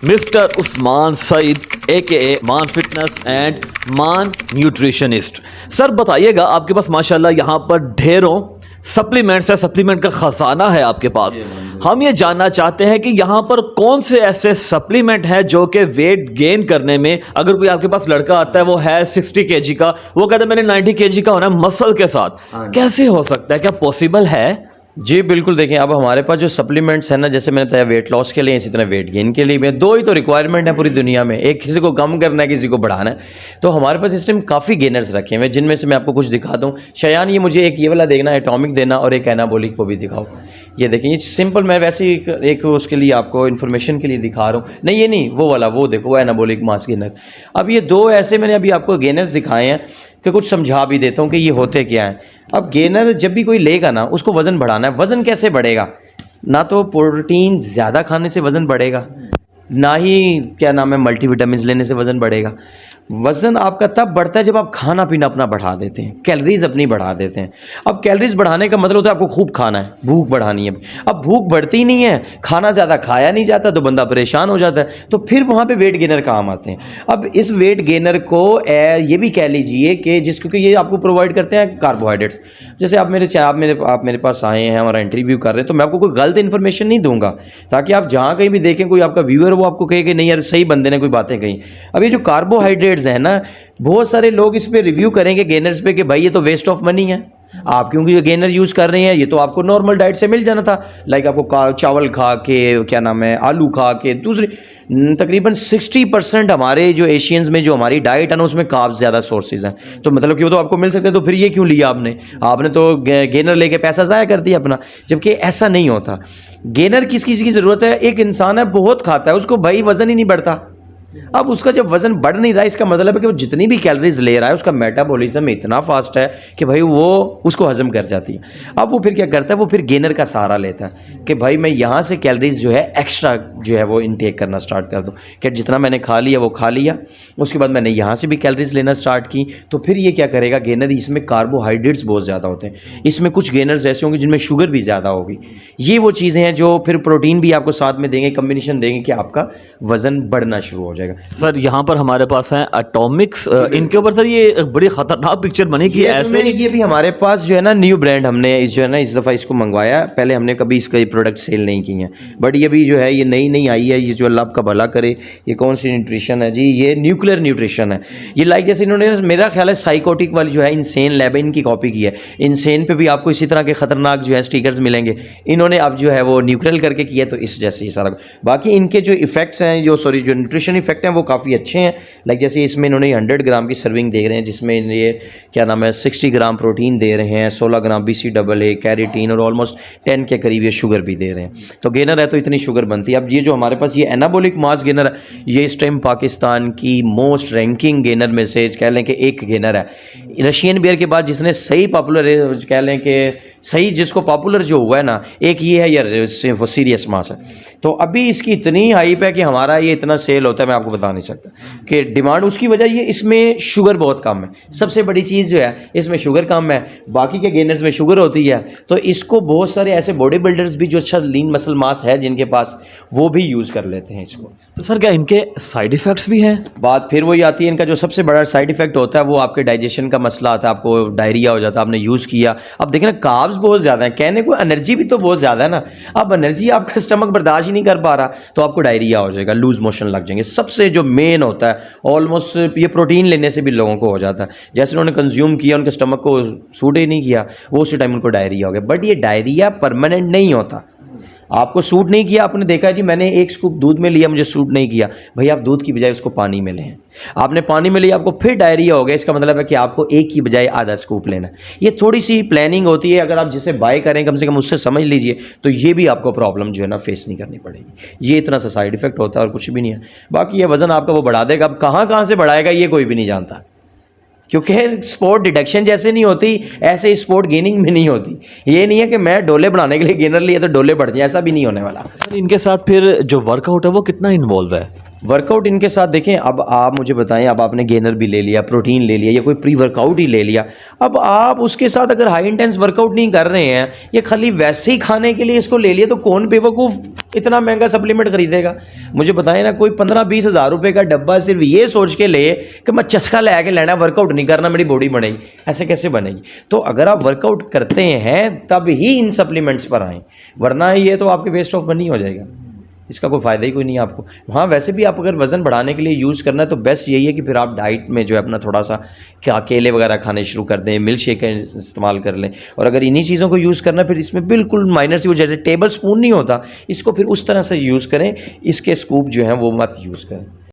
Mister Usman Saeed AKA मान fitness and मान nutritionist. Sir बताइएगा, आपके पास माशाल्लाह यहाँ पर ढेरों सप्लीमेंट्स है, सप्लीमेंट का खजाना है आपके पास। हम ये जानना चाहते हैं कि यहाँ पर कौन से ऐसे सप्लीमेंट हैं जो कि वेट गेन करने में, अगर कोई आपके पास लड़का आता है वो है 60 kg का, वो कहता है मैंने 90 kg का होना है मसल के साथ, कैसे हो सकता है, क्या पॉसिबल है? जी बिल्कुल, देखिए अब हमारे पास जो सप्लीमेंट्स हैं ना, जैसे मैंने बताया वेट लॉस के लिए, इसी तरह वेट गेन के लिए भी दो ही तो रिक्वायरमेंट है पूरी दुनिया में, एक किसी को कम करना है, किसी को बढ़ाना है। तो हमारे पास इस टाइम काफ़ी गेनर्स रखे हुए हैं, जिनमें से मैं आपको कुछ दिखाता हूँ। शयान, ये मुझे एक ये वाला देखना, एटॉमिक देना, और एक एनाबॉलिक वो भी दिखाओ। ये देखिए, ये सिंपल, मैं वैसे ही एक उसके लिए आपको इन्फॉर्मेशन के लिए दिखा रहा हूँ। नहीं ये नहीं, वो वाला, वो देखो, वो एनाबॉलिक मास गेनर। अब ये दो ऐसे मैंने अभी आपको गेनर्स दिखाए हैं कि कुछ समझा भी देता हूँ कि ये होते क्या हैं। अब गेनर जब भी कोई लेगा ना, उसको वज़न बढ़ाना है। वज़न कैसे बढ़ेगा? ना तो प्रोटीन ज़्यादा खाने से वज़न बढ़ेगा, ना ही क्या नाम है मल्टीविटामिन लेने से वज़न बढ़ेगा। वज़न आपका तब बढ़ता है जब आप खाना पीना अपना बढ़ा देते हैं, कैलोरीज अपनी बढ़ा देते हैं। अब कैलोरीज बढ़ाने का मतलब होता है आपको खूब खाना है, भूख बढ़ानी है। अब भूख बढ़ती नहीं है, खाना ज़्यादा खाया नहीं जाता, तो बंदा परेशान हो जाता है। तो फिर वहाँ पे वेट गेनर काम आते हैं। अब इस वेट गेनर को ये भी कह लीजिए कि क्योंकि ये आपको प्रोवाइड करते हैं कार्बोहाइड्रेट्स। जैसे आप मेरे पास आए हैं, हमारा इंटरव्यू कर रहे हैं, तो मैं आपको कोई गलत इन्फॉर्मेशन नहीं दूंगा, ताकि आप जहाँ कहीं भी देखें कोई आपका व्यूअर वो आपको कहे कि नहीं यार सही बंदे ने कोई बातें कही। अब ये जो कार्बोहाइड्रेट है ना, बहुत सारे लोग इस पे रिव्यू करेंगे गेनर्स पे कि भाई ये तो वेस्ट ऑफ मनी है, आप क्योंकि ये गेनर यूज कर रहे हैं, ये तो आपको नॉर्मल डाइट से मिल जाना था। लाइक आपको चावल खा के, क्या नाम है, आलू खा के, दूसरी तकरीबन 60% हमारे जो एशियंस में जो हमारी डाइट है ना, उसमें कार्ब्स ज़्यादा सोर्सेज हैं। तो मतलब कि वो तो आपको मिल सकते हैं, तो फिर ये क्यों लिया आपने तो गेनर लेके पैसा ज़ाया कर दिया अपना। जबकि ऐसा नहीं होता। गेनर किस किसी की ज़रूरत है? एक इंसान है बहुत खाता है, उसको भाई वज़न ही नहीं बढ़ता। अब उसका जब वजन बढ़ नहीं रहा, इसका मतलब है कि वो जितनी भी कैलोरीज ले रहा है, उसका मेटाबॉलिज्म इतना फास्ट है कि भाई वो उसको हजम कर जाती है। अब वो फिर क्या करता है, वो फिर गेनर का सहारा लेता है कि भाई मैं यहाँ से कैलोरीज जो है एक्स्ट्रा जो है वो इनटेक करना स्टार्ट कर दूँ, कि जितना मैंने खा लिया वो खा लिया, उसके बाद मैंने यहाँ से भी कैलोरीज लेना स्टार्ट की। तो फिर ये क्या करेगा गेनर, इसमें कार्बोहाइड्रेट्स बहुत ज़्यादा होते हैं, इसमें कुछ गेनर्स ऐसे होंगे जिनमें शुगर भी ज़्यादा होगी। ये वो चीज़ें हैं जो फिर प्रोटीन भी आपको साथ में देंगे, कम्बिनेशन देंगे कि आपका वज़न बढ़ना शुरू हो जाएगा। सर यहाँ पर हमारे पास हैं एटॉमिक्स, इनके ऊपर सर ये बड़ी खतरनाक पिक्चर बनी कि ऐसे ये भी हमारे पास जो है ना न्यू ब्रांड, हमने जो है ना इस दफ़ा इसको मंगवाया। पहले हमने कभी इसका प्रोडक्ट सेल नहीं किए हैं, बट ये भी जो है ये नई आई है। ये जो अल्लाह आपका भला करे, ये कौन सी न्यूट्रिशन है जी? ये न्यूक्लियर न्यूट्रिशन है। ये लाइक जैसे इन्होंने, मेरा ख्याल है साइकोटिक वाली जो है इनसेन लैब, इनकी कॉपी की है। इनसेन पे भी आपको इसी तरह के खतरनाक जो है स्टिकर्स मिलेंगे, इन्होंने अब जो है वो न्यूक्लियर करके किया, तो इस जैसे ही सारा। बाकी इनके जो इफेक्ट्स हैं, जो न्यूट्रिशन इफेक्ट हैं, वो काफ़ी अच्छे हैं। लाइक जैसे इसमें इन्होंने 100 ग्राम की सर्विंग दे रहे हैं, जिसमें ये क्या नाम है 60 ग्राम प्रोटीन दे रहे हैं, 16 ग्राम BCAA कैरेटीन, और ऑलमोस्ट 10 के करीब ये शुगर भी दे रहे हैं। तो गेनर है तो इतनी शुगर बनती है। अब ये जो हमारे पास ये एनाबॉलिक मास गेनर है, ये इस टाइम पाकिस्तान की मोस्ट रैंकिंग गेनर में से कह लें कि एक गेनर है। रशियन बियर के बाद जिसने सही पॉपुलर कह लें कि सही जिसको पॉपुलर जो हुआ है ना, एक ये है यार वो सीरियस मास है। तो अभी इसकी इतनी हाइप है कि हमारा ये इतना सेल होता है, मैं आपको बता नहीं सकता कि डिमांड। उसकी वजह ये इसमें शुगर बहुत कम है, सबसे बड़ी चीज़ जो है इसमें शुगर कम है। बाकी के गेनर्स में शुगर होती है, तो इसको बहुत सारे ऐसे बॉडी बिल्डर्स भी जो अच्छा लीन मसल मास है जिनके पास, वो भी यूज़ कर लेते हैं इसको। तो सर क्या इनके साइड इफ़ेक्ट्स भी हैं? बात फिर वही आती है, इनका जो सबसे बड़ा साइड इफेक्ट होता है वो आपके डाइजेशन का मसला आता है, आपको डायरिया हो जाता है। आपने यूज़ किया, अब देखें ना कार्ब्स बहुत ज़्यादा है, कहने को एनर्जी भी तो बहुत ज़्यादा है ना। अब एनर्जी आपका स्टमक बर्दाश्त ही नहीं कर पा रहा, तो आपको डायरिया हो जाएगा, लूज मोशन लग जाएंगे। सबसे जो मेन होता है, ऑलमोस्ट ये प्रोटीन लेने से भी लोगों को हो जाता है। जैसे उन्होंने कंज्यूम किया, उनके स्टमक को सूट ही नहीं किया, वो उसी टाइम उनको डायरिया हो गया। बट ये डायरिया परमानेंट नहीं होता। आपको सूट नहीं किया, आपने देखा जी मैंने एक स्कूप दूध में लिया, मुझे सूट नहीं किया, भाई आप दूध की बजाय उसको पानी में लें। आपने पानी में लिया, आपको फिर डायरिया हो गया, इसका मतलब है कि आपको एक की बजाय आधा स्कूप लेना। ये थोड़ी सी प्लानिंग होती है, अगर आप जिसे बाय करें कम से कम उससे समझ लीजिए, तो ये भी आपको प्रॉब्लम जो है ना फेस नहीं करनी पड़ेगी। ये इतना सा साइड इफेक्ट होता है और कुछ भी नहीं है। बाकी ये वज़न आपका वो बढ़ा देगा, अब कहाँ से बढ़ाएगा ये कोई भी नहीं जानता, क्योंकि स्पोर्ट डिडक्शन जैसे नहीं होती, ऐसे स्पोर्ट गेनिंग में नहीं होती। ये नहीं है कि मैं डोले बनाने के लिए गेनर लिया तो डोले बढ़ जाए, ऐसा भी नहीं होने वाला। सर इनके साथ फिर जो वर्कआउट है वो कितना इन्वॉल्व है? वर्कआउट इनके साथ देखें, अब आप मुझे बताएं, अब आपने गेनर भी ले लिया, प्रोटीन ले लिया, या कोई प्री वर्कआउट ही ले लिया, अब आप उसके साथ अगर हाई इंटेंस वर्कआउट नहीं कर रहे हैं, या खाली वैसे ही खाने के लिए इसको ले लिया, तो कौन बेवकूफ़ इतना महंगा सप्लीमेंट खरीदेगा? मुझे बताएं ना, कोई 15-20 हज़ार रुपये का डब्बा सिर्फ ये सोच के ले कि मैं चस्का ले के लेना, वर्कआउट नहीं करना, मेरी बॉडी बनेगी, ऐसे कैसे बनेगी? तो अगर आप वर्कआउट करते हैं तब ही इन सप्लीमेंट्स पर आएँ, वरना ये तो आपके वेस्ट ऑफ मनी हो जाएगा, इसका कोई फ़ायदा ही कोई नहीं है आपको। हाँ, वैसे भी आप अगर वज़न बढ़ाने के लिए यूज़ करना है तो बेस्ट यही है कि फिर आप डाइट में जो है अपना थोड़ा सा क्या केले वगैरह खाने शुरू कर दें, मिल्क शेक का इस्तेमाल कर लें। और अगर इन्हीं चीज़ों को यूज़ करना है, फिर इसमें बिल्कुल माइनर सी, वो जैसे टेबल स्पून नहीं होता, इसको फिर उस तरह से यूज़ करें, इसके स्कूप जो हैं वो मत यूज़ करें।